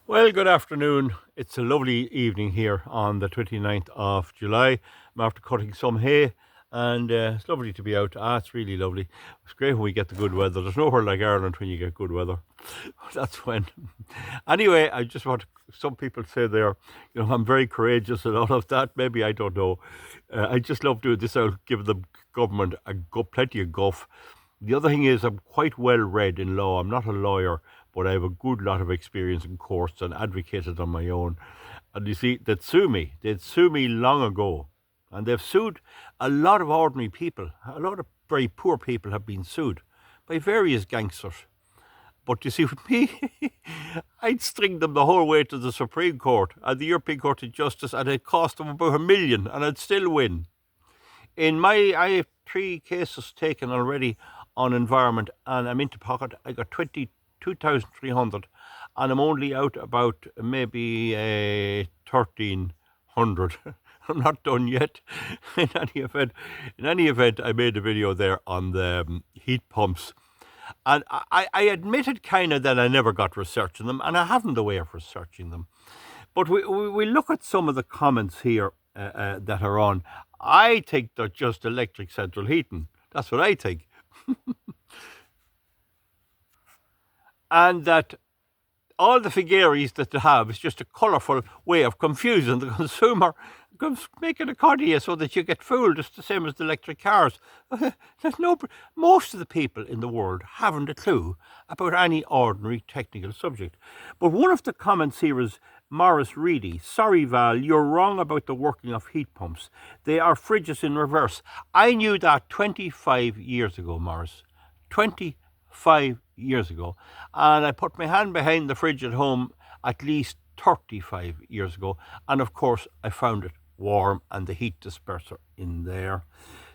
Well, good afternoon. It's a lovely evening here on the 29th of July. I'm after cutting some hay and it's lovely to be out. It's really lovely. It's great when we get the good weather. There's nowhere like Ireland when you get good weather. That's when. Anyway, I just want some people say there, I'm very courageous and all of that. Maybe I don't know. I just love doing this. I'll give the government plenty of guff. The other thing is, I'm quite well read in law. I'm not a lawyer, but I have a good lot of experience in courts and advocated on my own. And you see, they'd sue me. They'd sue me long ago. And they've sued a lot of ordinary people. A lot of very poor people have been sued by various gangsters. But you see, with me, I'd string them the whole way to the Supreme Court and the European Court of Justice, and it'd cost them about 1 million, and I'd still win. I have 3 cases taken already on environment, and I'm into pocket. I got 22,300, and I'm only out about maybe 1,300. I'm not done yet. In any event, I made a video there on the heat pumps, and I admitted kind of that I never got researching them, and I haven't the way of researching them. But we look at some of the comments here that are on. I think they're just electric central heating. That's what I think. And that all the figures that they have is just a colourful way of confusing the consumer, making a cod of you so that you get fooled. It's the same as the electric cars. Most of the people in the world haven't a clue about any ordinary technical subject. But one of the comments here is Morris Reedy. Sorry, Val, you're wrong about the working of heat pumps. They are fridges in reverse. I knew that 25 years ago, Morris. 25 years ago. And I put my hand behind the fridge at home at least 35 years ago. And of course, I found it warm and the heat disperser in there.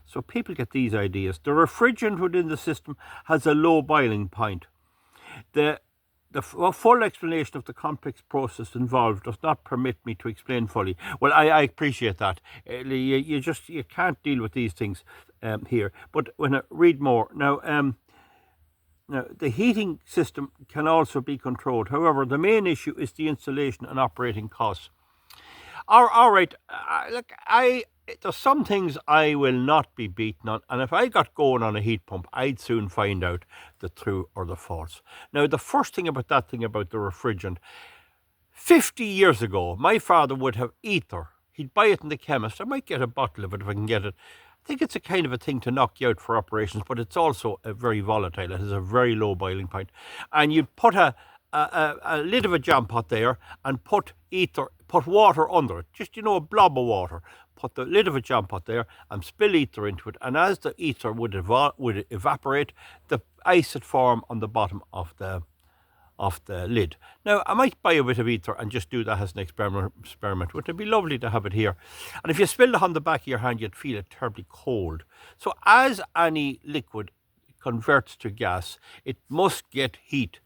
So people get these ideas. The refrigerant within the system has a low boiling point. The full explanation of the complex process involved does not permit me to explain fully. Well, I appreciate that. You can't deal with these things here. But when I read more now, the heating system can also be controlled. However, the main issue is the installation and operating costs. All right, look, there's some things I will not be beaten on, and if I got going on a heat pump, I'd soon find out the true or the false. Now, the first thing about that thing about the refrigerant, 50 years ago, my father would have ether. He'd buy it in the chemist. I might get a bottle of it if I can get it. I think it's a kind of a thing to knock you out for operations, but it's also very volatile. It has a very low boiling point. And you'd put a lid of a jam pot there and put water under it. Just, a blob of water. Put the lid of a jam pot there and spill ether into it. And as the ether would evaporate, the ice would form on the bottom of the lid. Now, I might buy a bit of ether and just do that as an experiment. Wouldn't it be lovely to have it here? And if you spilled it on the back of your hand, you'd feel it terribly cold. So as any liquid converts to gas, it must get heat.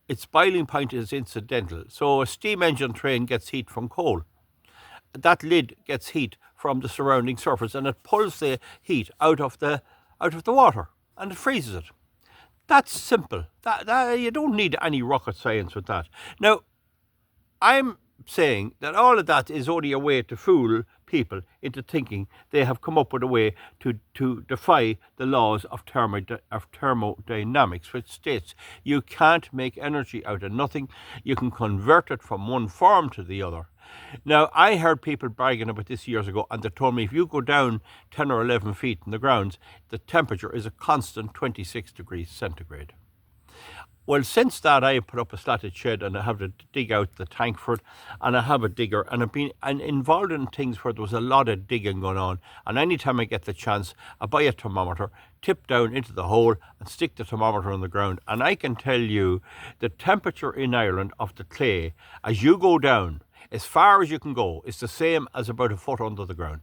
Its boiling point is incidental. So a steam engine train gets heat from coal. That lid gets heat from the surrounding surface, and it pulls the heat out of the water, and it freezes it. That's simple. That you don't need any rocket science with that. Now, I'm saying that all of that is only a way to fool people into thinking they have come up with a way to defy the laws of thermodynamics, which states you can't make energy out of nothing. You can convert it from one form to the other. Now, I heard people bragging about this years ago, and they told me if you go down 10 or 11 feet in the grounds, the temperature is a constant 26 degrees centigrade. Well, since that, I put up a slatted shed and I have to dig out the tank for it, and I have a digger, and I've been involved in things where there was a lot of digging going on. And anytime I get the chance, I buy a thermometer, tip down into the hole, and stick the thermometer on the ground. And I can tell you the temperature in Ireland of the clay, as you go down, as far as you can go, is the same as about a foot under the ground.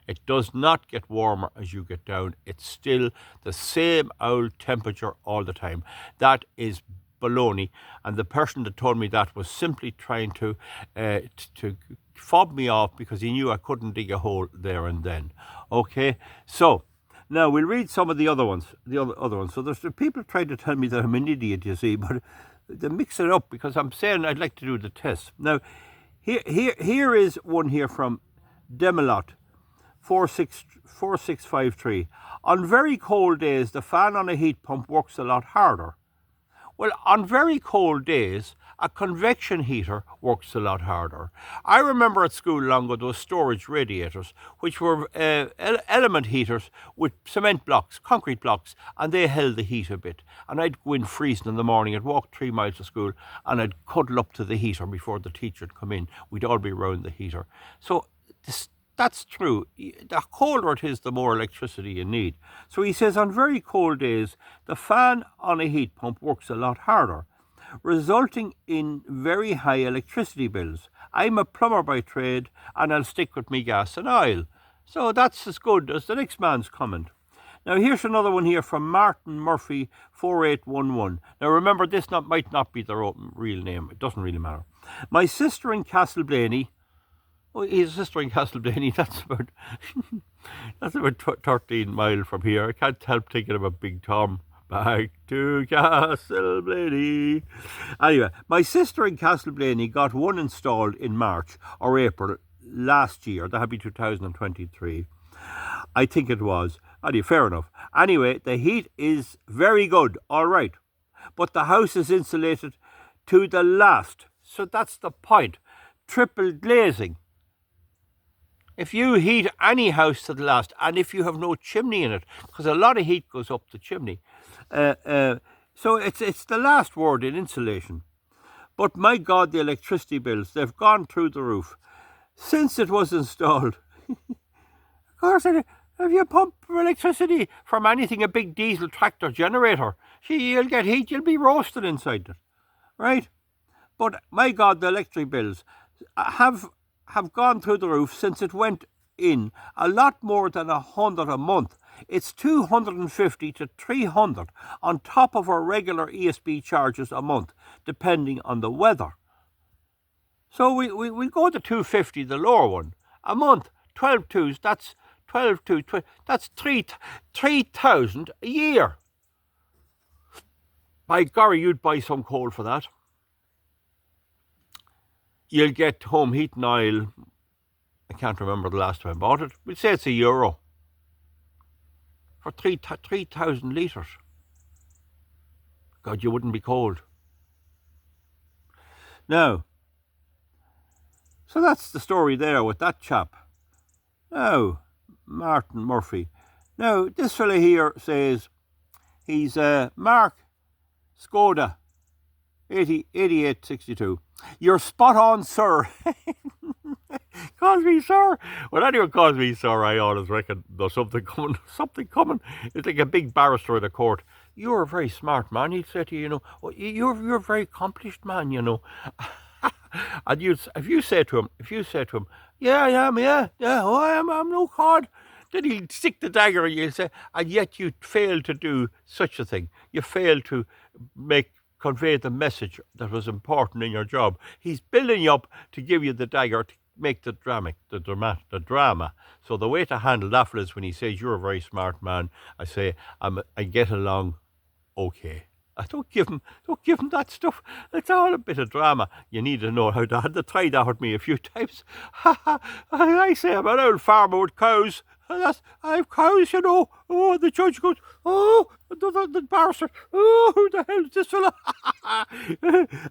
It does not get warmer as you get down. It's still the same old temperature all the time. That is baloney. And the person that told me that was simply trying to fob me off because he knew I couldn't dig a hole there and then. Okay, so now we'll read some of the other ones. So there's the people trying to tell me that I'm an idiot, you see, but they mix it up because I'm saying I'd like to do the test. Now, here is one here from Demelot, 4653. On very cold days, the fan on a heat pump works a lot harder. Well, on very cold days, a convection heater works a lot harder. I remember at school long ago those storage radiators, which were element heaters with cement blocks, concrete blocks, and they held the heat a bit. And I'd go in freezing in the morning, I'd walk 3 miles to school, and I'd cuddle up to the heater before the teacher'd come in. We'd all be around the heater. So that's true. The colder it is, the more electricity you need. So he says on very cold days, the fan on a heat pump works a lot harder, resulting in very high electricity bills. I'm a plumber by trade, and I'll stick with me gas and oil. So that's as good as the next man's comment. Now here's another one here from Martin Murphy 4811. Now remember, this might not be their real name. It doesn't really matter. My sister in Castleblaney. Oh, his sister in Castleblaney, that's about 13 miles from here. I can't help thinking about Big Tom. Back to Castleblaney. Anyway, my sister in Castleblaney got one installed in March or April last year. That'd be 2023. I think it was. Anyway, fair enough. Anyway, the heat is very good, all right. But the house is insulated to the last. So that's the point. Triple glazing. If you heat any house to the last, and if you have no chimney in it, because a lot of heat goes up the chimney, so it's the last word in insulation. But my God, the electricity bills, they've gone through the roof since it was installed. Of course, if you pump electricity from anything, a big diesel tractor generator, you'll get heat, you'll be roasted inside it, right? But my God, the electric bills have gone through the roof since it went in, a lot more than 100 a month. It's 250 to 300 on top of our regular ESB charges a month, depending on the weather. So we go to 250, the lower one, a month. 12 twos, that's 12 2, that's 3,000 a year. By golly, you'd buy some coal for that. You'll get home heating oil. I can't remember the last time I bought it. We'd say it's €1 for 3,000 litres. God, you wouldn't be cold. Now, so that's the story there with that chap. Now, Martin Murphy. Now, this fella here says he's Mark Skoda, 8862. You're spot on, sir. Calls me sir. When anyone calls me sir, I always reckon there's something coming. It's like a big barrister in a court. You're a very smart man, he'd say to you, you're a very accomplished man, And if you say to him, yeah, I am, yeah, oh, I'm no cod. Then he'll stick the dagger and you'll say, and yet you fail to do such a thing. You fail to convey the message that was important in your job. He's building you up to give you the dagger to make the drama. So the way to handle that is when he says you're a very smart man, I say I get along okay. I don't give him that stuff. It's all a bit of drama. You need to know how to handle. Try that with me a few times. I say I'm an old farmer with cows. I have cows, Oh, the judge goes, oh, the barrister, oh, who the hell is this fella?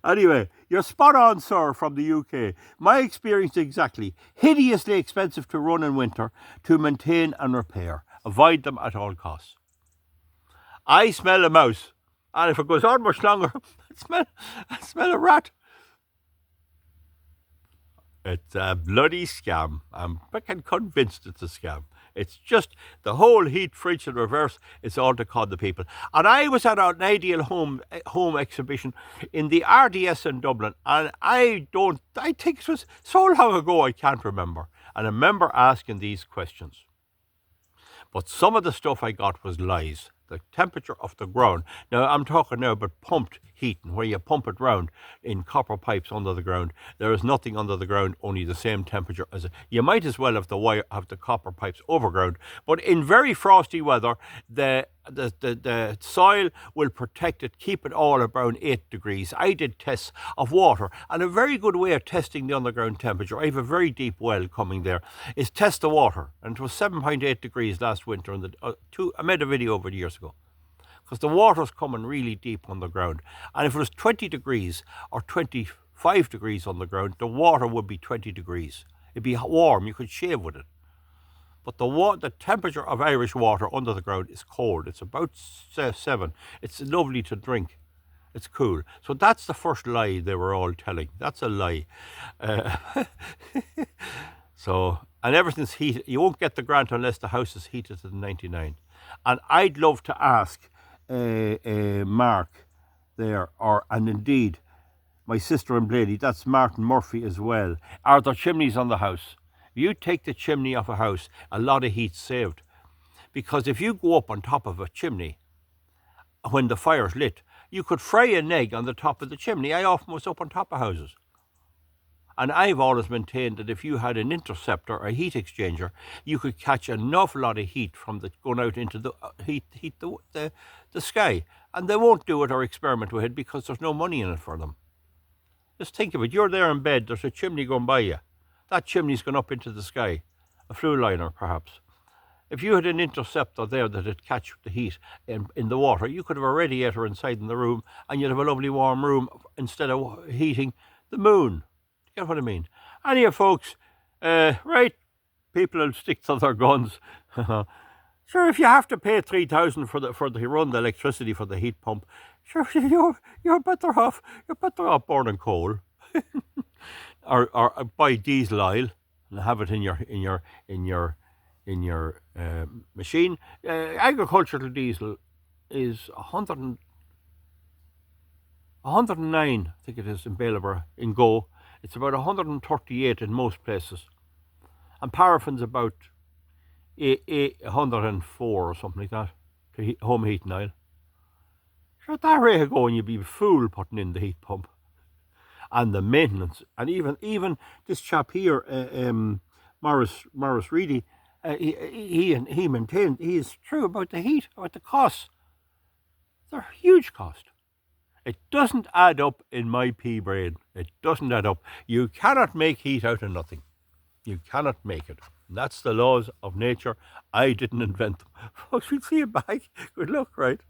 Anyway, you're spot on, sir, from the UK. My experience exactly. Hideously expensive to run in winter, to maintain and repair. Avoid them at all costs. I smell a mouse, and if it goes on much longer, I smell a rat. It's a bloody scam. I'm freaking convinced it's a scam. It's just the whole heat fridge in reverse. It's all to con the people. And I was at an ideal home exhibition in the RDS in Dublin, and I think it was so long ago I can't remember. And I remember asking these questions. But some of the stuff I got was lies. the temperature of the ground. Now, I'm talking now about pumped heating, where you pump it round in copper pipes under the ground. There is nothing under the ground, only the same temperature as it. You might as well have the copper pipes overground. But in very frosty weather, the soil will protect it, keep it all around 8 degrees. I did tests of water, and a very good way of testing the underground temperature, I have a very deep well coming there, is test the water. And it was 7.8 degrees last winter. I made a video over the years ago. Because the water's coming really deep on the ground. And if it was 20 degrees or 25 degrees on the ground, the water would be 20 degrees. It'd be warm, you could shave with it. But the temperature of Irish water under the ground is cold. It's about 7. It's lovely to drink. It's cool. So that's the first lie they were all telling. That's a lie. And everything's heated. You won't get the grant unless the house is heated to 99. And I'd love to ask Mark there, and indeed my sister in Blady, that's Martin Murphy as well. Are there chimneys on the house? If you take the chimney off a house, a lot of heat's saved. Because if you go up on top of a chimney when the fire's lit, you could fry an egg on the top of the chimney. I often was up on top of houses. And I've always maintained that if you had an interceptor or a heat exchanger, you could catch an awful lot of heat from going out into the the sky. And they won't do it or experiment with it because there's no money in it for them. Just think of it. You're there in bed. There's a chimney going by you. That chimney's gone up into the sky. A flue liner, perhaps. If you had an interceptor there that would catch the heat in the water, you could have a radiator inside in the room and you'd have a lovely warm room instead of heating the moon. You get what I mean? Anyhow, folks, right, people will stick to their guns. Sure, if you have to pay 3,000 for the run the electricity for the heat pump, sure, you're better off. You're better off burning coal, or buy diesel oil and have it in your machine. Agricultural diesel is 109, I think it is in Ballybor, in Go. It's about 138 in most places. And paraffin's about 104 or something like that, to home heating oil. Sure, at that rate of going, you'd be a fool putting in the heat pump. And the maintenance. And even this chap here, Morris Reedy, he maintained, he is true about the heat, about the costs. They're huge cost. It doesn't add up in my pea brain. It doesn't add up. You cannot make heat out of nothing. You cannot make it. And that's the laws of nature. I didn't invent them. Folks, we'll see you back. Good luck, right?